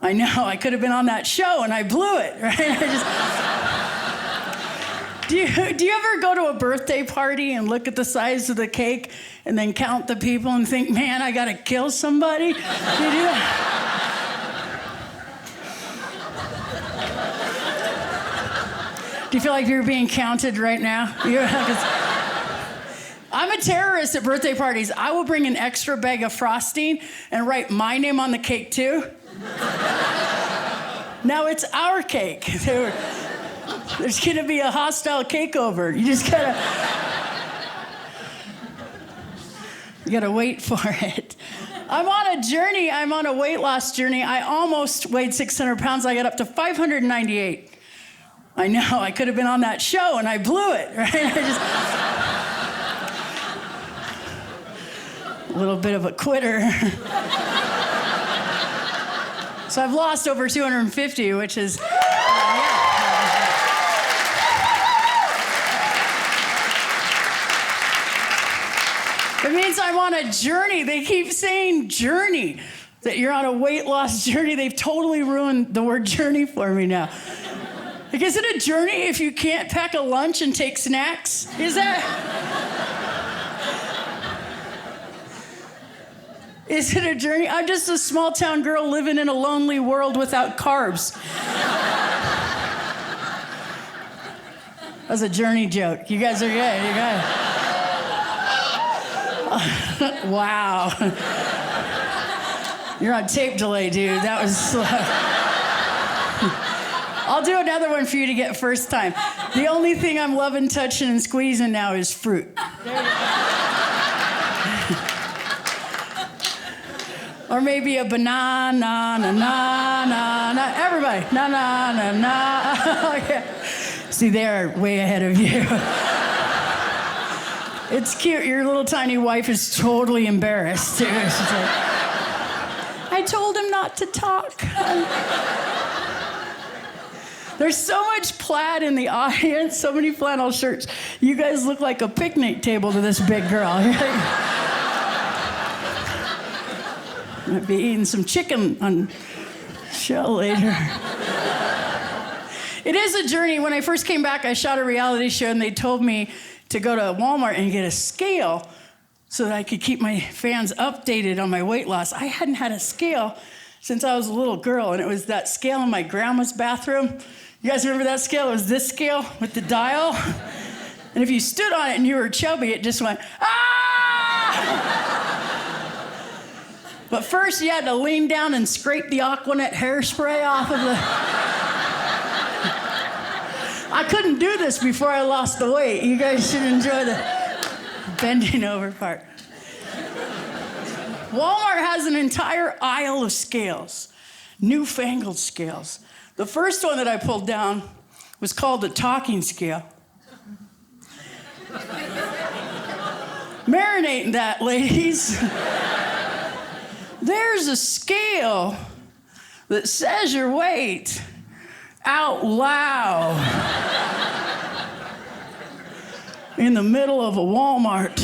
I know, I could have been on that show and I blew it, right? Do you ever go to a birthday party and look at the size of the cake and then count the people and think, man, I gotta kill somebody? Do you do that? Do you feel like you're being counted right now? I'm a terrorist at birthday parties. I will bring an extra bag of frosting and write my name on the cake too. Now it's our cake. There's gonna be a hostile cake over. You just gotta wait for it. I'm on a journey. I'm on a weight loss journey. I almost weighed 600 pounds. I got up to 598. I know, I could have been on that show and I blew it, right? A little bit of a quitter. So I've lost over 250, which is, It means I'm on a journey. They keep saying journey, that you're on a weight loss journey. They've totally ruined the word journey for me now. Like, is it a journey if you can't pack a lunch and take snacks? Is it a journey? I'm just a small town girl living in a lonely world without carbs. That's a journey joke. You guys are good. You got it. Wow. You're on tape delay, dude. That was slow. I'll do another one for you to get first time. The only thing I'm loving, touching, and squeezing now is fruit. Or maybe a banana, na, na, na, na. Everybody, na, na, na, na. Okay. See, they're way ahead of you. It's cute. Your little tiny wife is totally embarrassed, too. She's like, I told him not to talk. There's so much plaid in the audience, so many flannel shirts. You guys look like a picnic table to this big girl. I'll be eating some chicken on show later. It is a journey. When I first came back, I shot a reality show, and they told me to go to Walmart and get a scale so that I could keep my fans updated on my weight loss. I hadn't had a scale since I was a little girl, and it was that scale in my grandma's bathroom. You guys remember that scale? It was this scale with the dial. And if you stood on it and you were chubby, it just went, ah! But first you had to lean down and scrape the Aquanet hairspray off of the... I couldn't do this before I lost the weight. You guys should enjoy the bending over part. Walmart has an entire aisle of scales, newfangled scales. The first one that I pulled down was called the talking scale. Marinate that, ladies. There's a scale that says your weight out loud in the middle of a Walmart.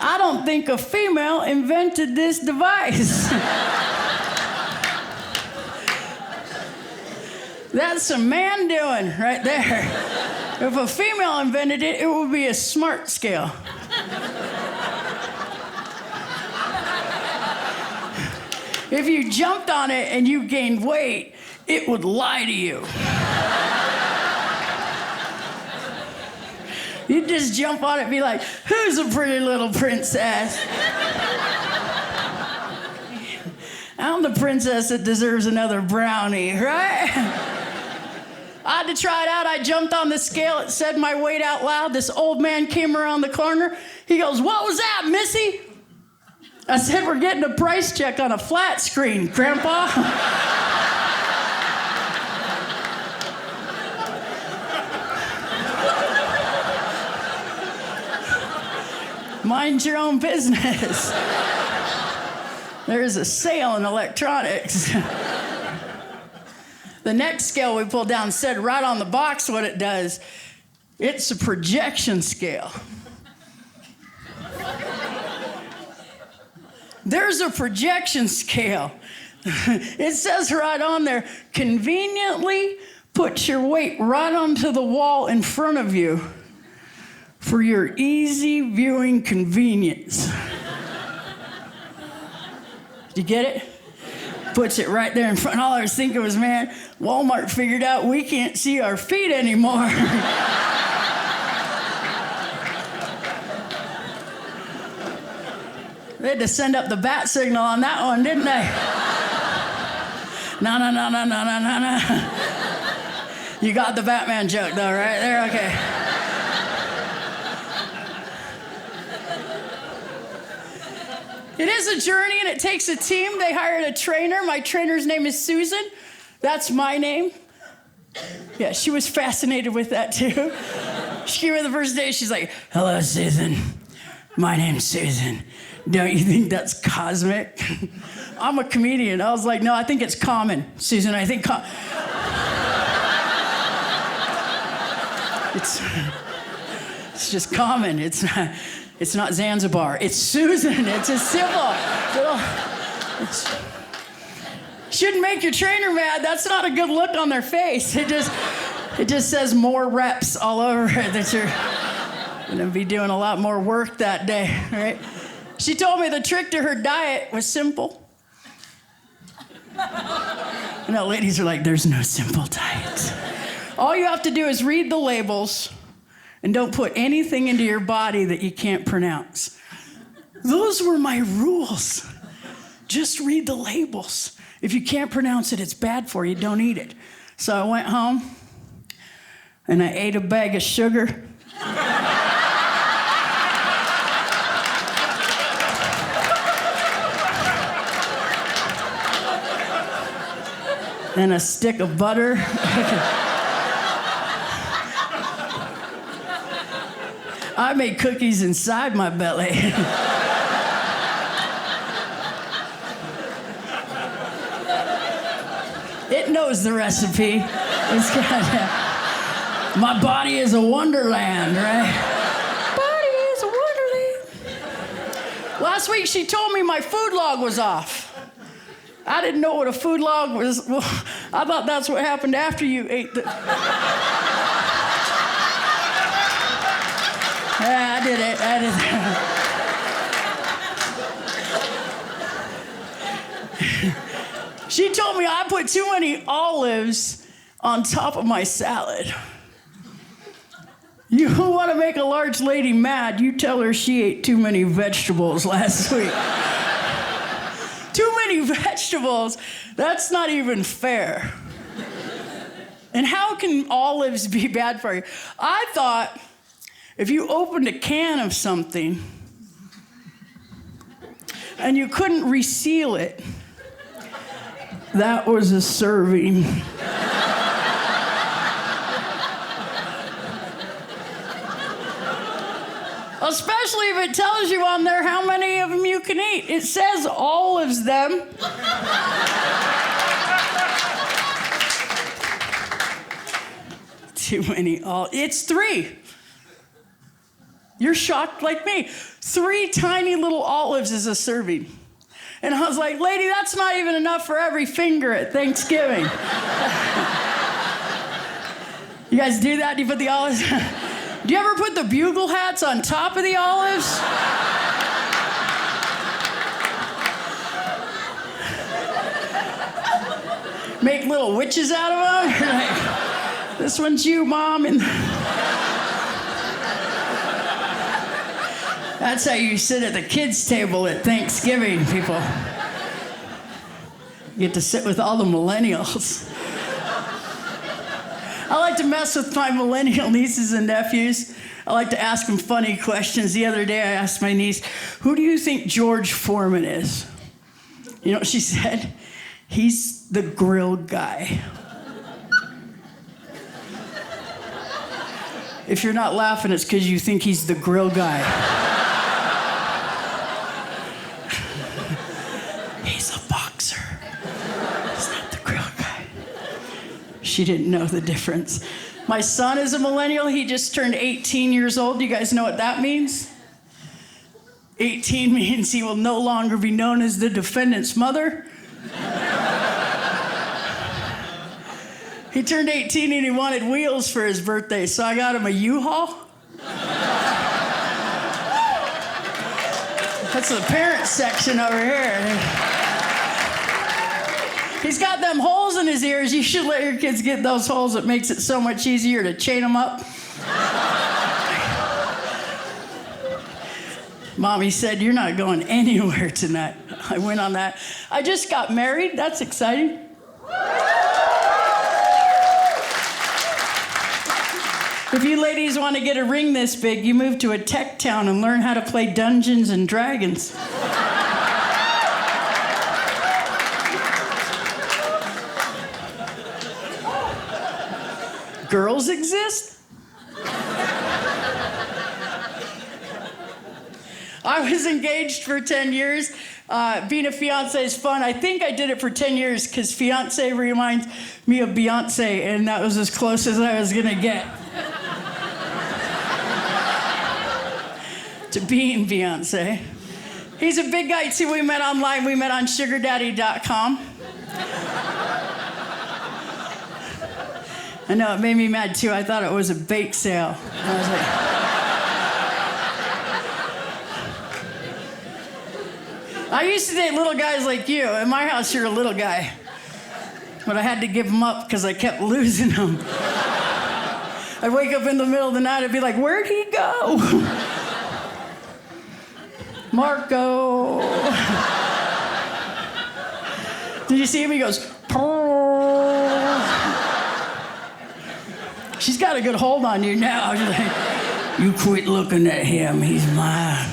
I don't think a female invented this device. That's a man doing right there. If a female invented it, it would be a smart scale. If you jumped on it and you gained weight, it would lie to you. You'd just jump on it and be like, who's a pretty little princess? I'm the princess that deserves another brownie, right? I had to try it out. I jumped on the scale. It said my weight out loud. This old man came around the corner. He goes, what was that, Missy? I said, we're getting a price check on a flat screen, Grandpa. Mind your own business. There's a sale in electronics. The next scale we pulled down said right on the box what it does. It's a projection scale. There's a projection scale. It says right on there, conveniently put your weight right onto the wall in front of you for your easy viewing convenience. Did you get it? Puts it right there in front. All I was thinking was, man, Walmart figured out we can't see our feet anymore. They had to send up the bat signal on that one, didn't they? No. You got the Batman joke, though, right there? Okay. It is a journey, and it takes a team. They hired a trainer. My trainer's name is Susan. That's my name. Yeah, she was fascinated with that, too. She came in the first day. She's like, hello, Susan. My name's Susan. Don't you think that's cosmic? I'm a comedian. I was like, no, I think it's common, Susan. I think it's just common. It's not Zanzibar. It's Susan. It's a simple. Shouldn't make your trainer mad. That's not a good look on their face. It just says more reps all over it that you're gonna be doing a lot more work that day, right? She told me the trick to her diet was simple. You know, ladies are like, there's no simple diet. All you have to do is read the labels and don't put anything into your body that you can't pronounce. Those were my rules. Just read the labels. If you can't pronounce it, it's bad for you. Don't eat it. So I went home and I ate a bag of sugar. And a stick of butter. I made cookies inside my belly. It knows the recipe. It's got, my body is a wonderland, right? Body is a wonderland. Last week she told me my food log was off. I didn't know what a food log was. Well, I thought that's what happened after you ate the... Yeah, I did it. She told me I put too many olives on top of my salad. You want to make a large lady mad, you tell her she ate too many vegetables last week. Too many vegetables. That's not even fair. And how can olives be bad for you? I thought if you opened a can of something and you couldn't reseal it, that was a serving. Especially if it tells you on there how many of them you can eat. It says olives them. Too many olives. It's 3. You're shocked like me. 3 tiny little olives is a serving. And I was like, lady, that's not even enough for every finger at Thanksgiving. You guys do that? Do you put the olives? Do you ever put the bugle hats on top of the olives? Make little witches out of them? Like, this one's you, Mom. And that's how you sit at the kids' table at Thanksgiving, people. You get to sit with all the millennials. I like to mess with my millennial nieces and nephews. I like to ask them funny questions. The other day I asked my niece, who do you think George Foreman is? You know what she said? He's the grill guy. If you're not laughing, it's because you think he's the grill guy. He's a boxer. He's not the grill guy. She didn't know the difference. My son is a millennial. He just turned 18 years old. Do you guys know what that means? 18 means he will no longer be known as the defendant's mother. He turned 18 and he wanted wheels for his birthday, so I got him a U-Haul. That's the parent section over here. He's got them holes in his ears. You should let your kids get those holes. It makes it so much easier to chain them up. Mommy said, "You're not going anywhere tonight." I went on that. I just got married. That's exciting. If you ladies want to get a ring this big, you move to a tech town and learn how to play Dungeons and Dragons. Girls exist? I was engaged for 10 years. Being a fiance is fun. I think I did it for 10 years because fiance reminds me of Beyonce, and that was as close as I was gonna get to being Beyonce. He's a big guy too. We met online. We met on sugardaddy.com. I know, it made me mad too. I thought it was a bake sale. I was like, I used to date little guys like you. In my house, you're a little guy. But I had to give them up because I kept losing them. I'd wake up in the middle of the night, I'd be like, where'd he go? Marco. Did you see him? He goes, she's got a good hold on you now. She's like, you quit looking at him, he's mine.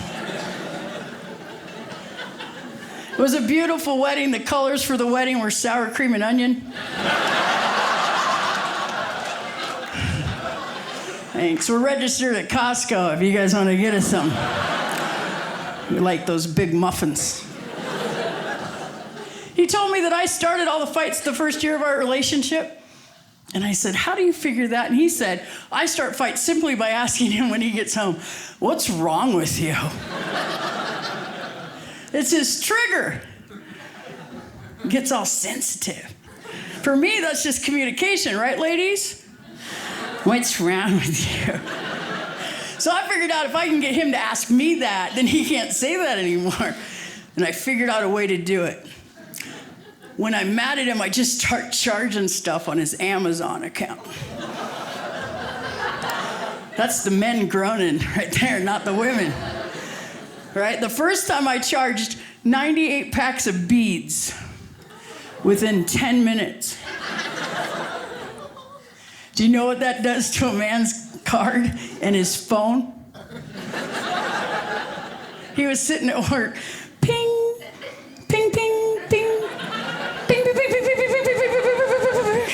It was a beautiful wedding. The colors for the wedding were sour cream and onion. Thanks. We're registered at Costco if you guys want to get us something. We like those big muffins. He told me that I started all the fights the first year of our relationship. And I said, how do you figure that? And he said, I start fights simply by asking him when he gets home, what's wrong with you? It's his trigger. Gets all sensitive. For me, that's just communication, right, ladies? What's wrong with you? So I figured out if I can get him to ask me that, then he can't say that anymore. And I figured out a way to do it. When I'm mad at him, I just start charging stuff on his Amazon account. That's the men groaning right there, not the women. Right? The first time I charged 98 packs of beads within 10 minutes. Do you know what that does to a man's card and his phone? He was sitting at work. Ping, ping, ping, ping. Ping, ping, ping, ping, ping, ping, ping, ping, ping, ping, ping, ping.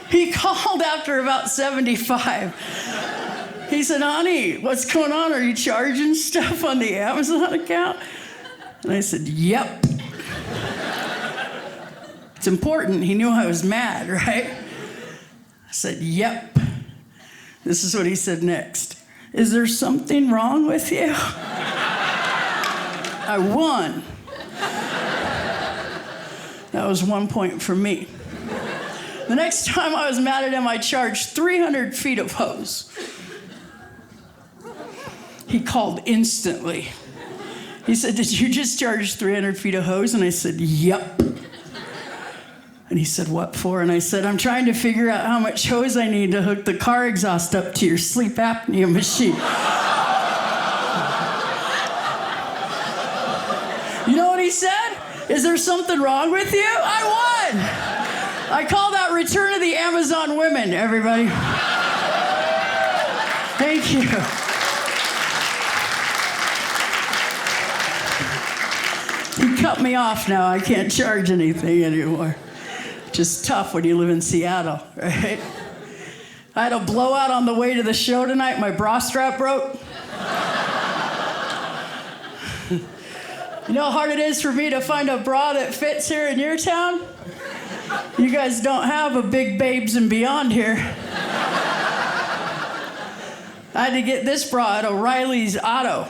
He called after about 75. He said, honey, what's going on? Are you charging stuff on the Amazon account? And I said, yep. It's important. He knew I was mad, right? I said, yep. This is what he said next. Is there something wrong with you? I won. That was 1 point for me. The next time I was mad at him, I charged 300 feet of hose. He called instantly. He said, did you just charge 300 feet of hose? And I said, yep. And he said, what for? And I said, I'm trying to figure out how much hose I need to hook the car exhaust up to your sleep apnea machine. You know what he said? Is there something wrong with you? I won. I call that Return of the Amazon Women, everybody. Thank you. He cut me off now. I can't charge anything anymore. Just tough when you live in Seattle, right? I had a blowout on the way to the show tonight. My bra strap broke. You know how hard it is for me to find a bra that fits here in your town? You guys don't have a Big Babes and Beyond here. I had to get this bra at O'Reilly's Auto.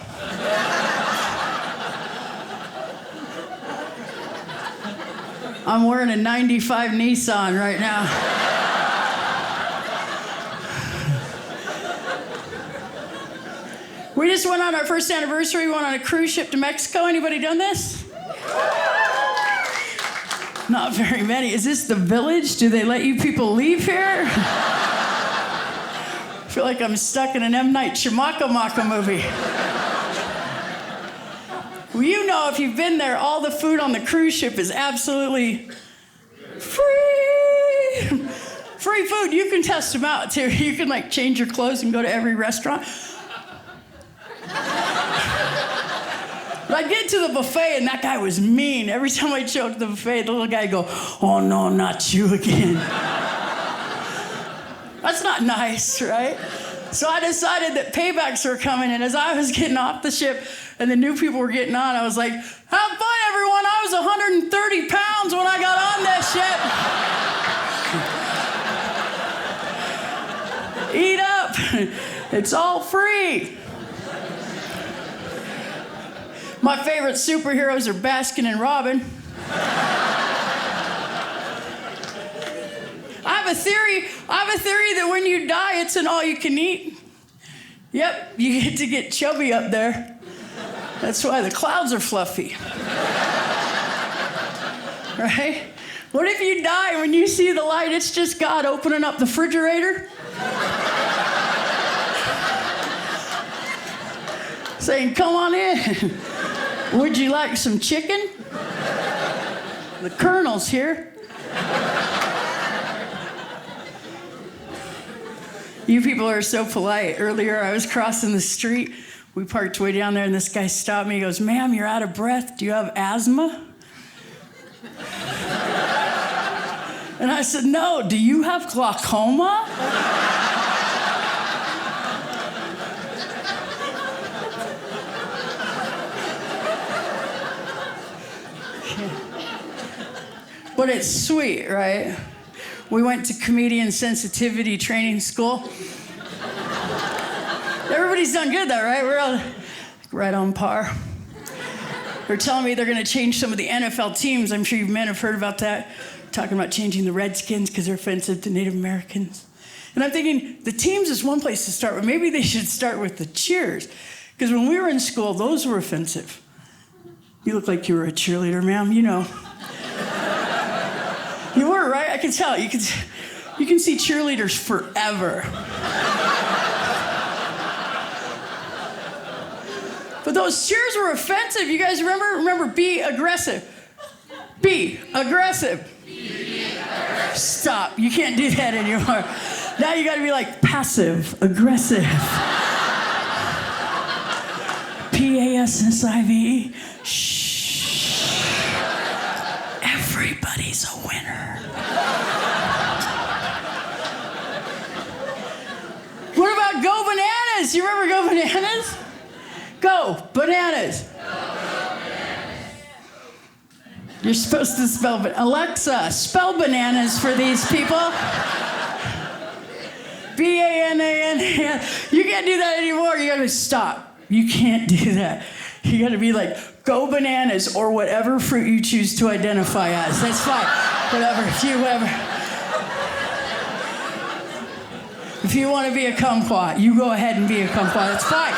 I'm wearing a 95 Nissan right now. We just went on our first anniversary. We went on a cruise ship to Mexico. Anybody done this? Not very many. Is this the village? Do they let you people leave here? I feel like I'm stuck in an M. Night Shyamalan movie. Well, you know, if you've been there, all the food on the cruise ship is absolutely free. Free food. You can test them out, too. You can, like, change your clothes and go to every restaurant. But I'd get to the buffet, and that guy was mean. Every time I'd show up to the buffet, the little guy would go, "Oh, no, not you again." That's not nice, right? So I decided that paybacks were coming, and as I was getting off the ship and the new people were getting on, I was like, "Have fun, everyone. I was 130 pounds when I got on that ship. Eat up. It's all free." My favorite superheroes are Baskin and Robin. I have a theory that when you die, it's an all-you-can-eat. Yep, you get to get chubby up there. That's why the clouds are fluffy. Right? What if you die when you see the light, it's just God opening up the refrigerator? Saying, "Come on in. Would you like some chicken? The Colonel's here." You people are so polite. Earlier, I was crossing the street. We parked way down there, and this guy stopped me. He goes, "Ma'am, you're out of breath. Do you have asthma?" And I said, "No. Do you have glaucoma?" But it's sweet, right? We went to comedian sensitivity training school. Everybody's done good though, right? We're all right on par. They're telling me they're going to change some of the NFL teams. I'm sure you men have heard about that. Talking about changing the Redskins because they're offensive to Native Americans. And I'm thinking, the teams is one place to start, but maybe they should start with the cheers. Because when we were in school, those were offensive. You look like you were a cheerleader, ma'am. You know. You were, right? I can tell. You can see cheerleaders forever. But those cheers were offensive. You guys remember? Remember, be aggressive. Be aggressive. Stop. You can't do that anymore. Now you got to be like passive aggressive. PASSIVE. Shh. Everybody's a winner. What about go bananas? You remember go bananas? Go bananas. You're supposed to spell, but Alexa, spell bananas for these people. B-A-N-A-N. You can't do that anymore. You gotta stop. You can't do that. You gotta be like, go bananas or whatever fruit you choose to identify as. That's fine. Whatever. If you want to be a kumquat, you go ahead and be a kumquat. That's fine.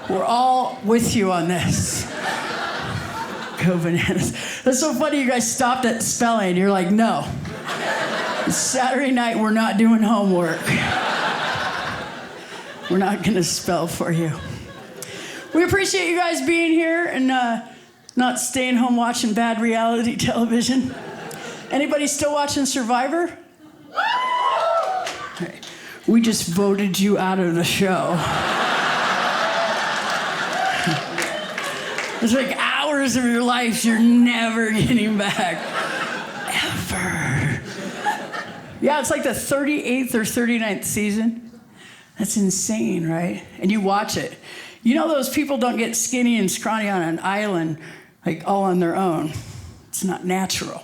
We're all with you on this. Go bananas. That's so funny you guys stopped at spelling. You're like, no. It's Saturday night, we're not doing homework. We're not going to spell for you. We appreciate you guys being here and not staying home watching bad reality television. Anybody still watching Survivor? Okay. We just voted you out of the show. It's like hours of your life you're never getting back. Ever. Yeah, it's like the 38th or 39th season. That's insane, right? And you watch it. You know those people don't get skinny and scrawny on an island, like all on their own. It's not natural.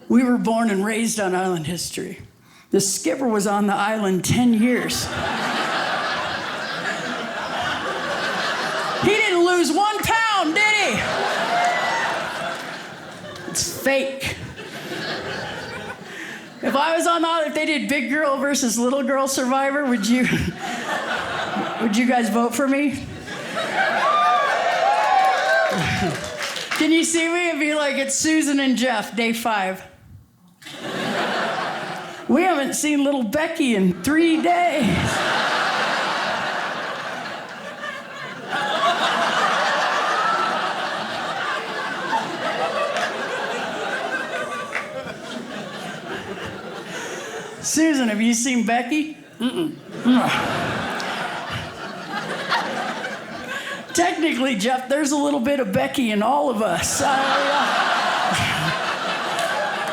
We were born and raised on island history. The skipper was on the island 10 years. He didn't lose 1 pound, did he? fake. If I was on that, if they did big girl versus little girl Survivor, would you guys vote for me? Can you see me and be like, it's Susan and Jeff, day 5. We haven't seen little Becky in 3 days. Susan, have you seen Becky? Technically, Jeff, there's a little bit of Becky in all of us.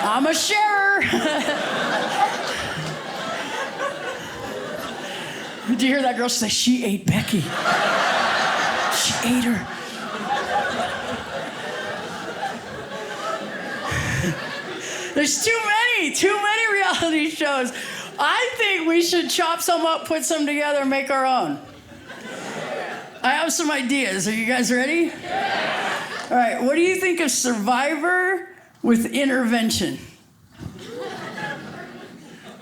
I'm a sharer. Did you hear that girl say she ate Becky? She ate her. There's too many reality shows. I think we should chop some up, put some together, and make our own. I have some ideas. Are you guys ready? Yeah. All right, what do you think of Survivor with intervention?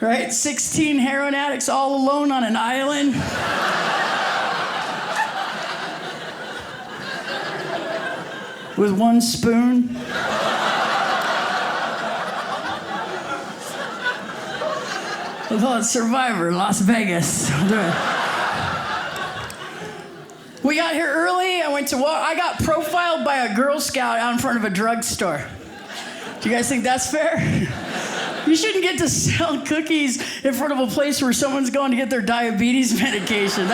Right? 16 heroin addicts all alone on an island. With one spoon. We'll call it Survivor, Las Vegas. We got here early. I got profiled by a Girl Scout out in front of a drugstore. Do you guys think that's fair? You shouldn't get to sell cookies in front of a place where someone's going to get their diabetes medication.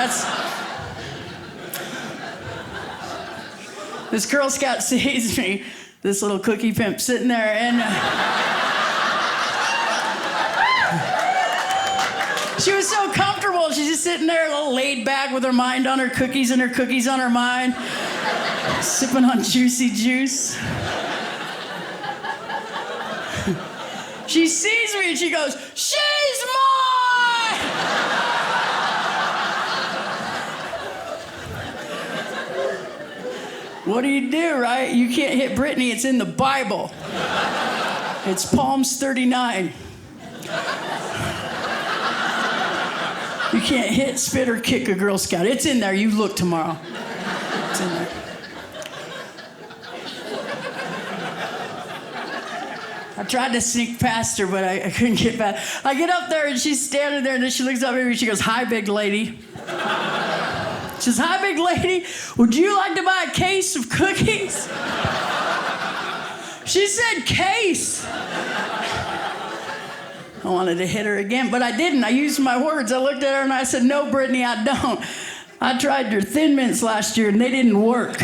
This Girl Scout sees me, this little cookie pimp sitting there, and she was so comfortable. She's just sitting there, a little laid back with her mind on her cookies and her cookies on her mind, sipping on juicy juice. She sees me and she goes, "She's mine!" What do you do, right? You can't hit Brittany. It's in the Bible. It's Psalms 39. You can't hit, spit, or kick a Girl Scout. It's in there. You look tomorrow. It's in there. I tried to sneak past her, but I couldn't get past. I get up there, and she's standing there, and then she looks up at me, and she goes, "Hi, big lady." She says, "Hi, big lady. Would you like to buy a case of cookies?" She said case. I wanted to hit her again, but I didn't. I used my words. I looked at her and I said, "No, Brittany, I don't. I tried your Thin Mints last year and they didn't work."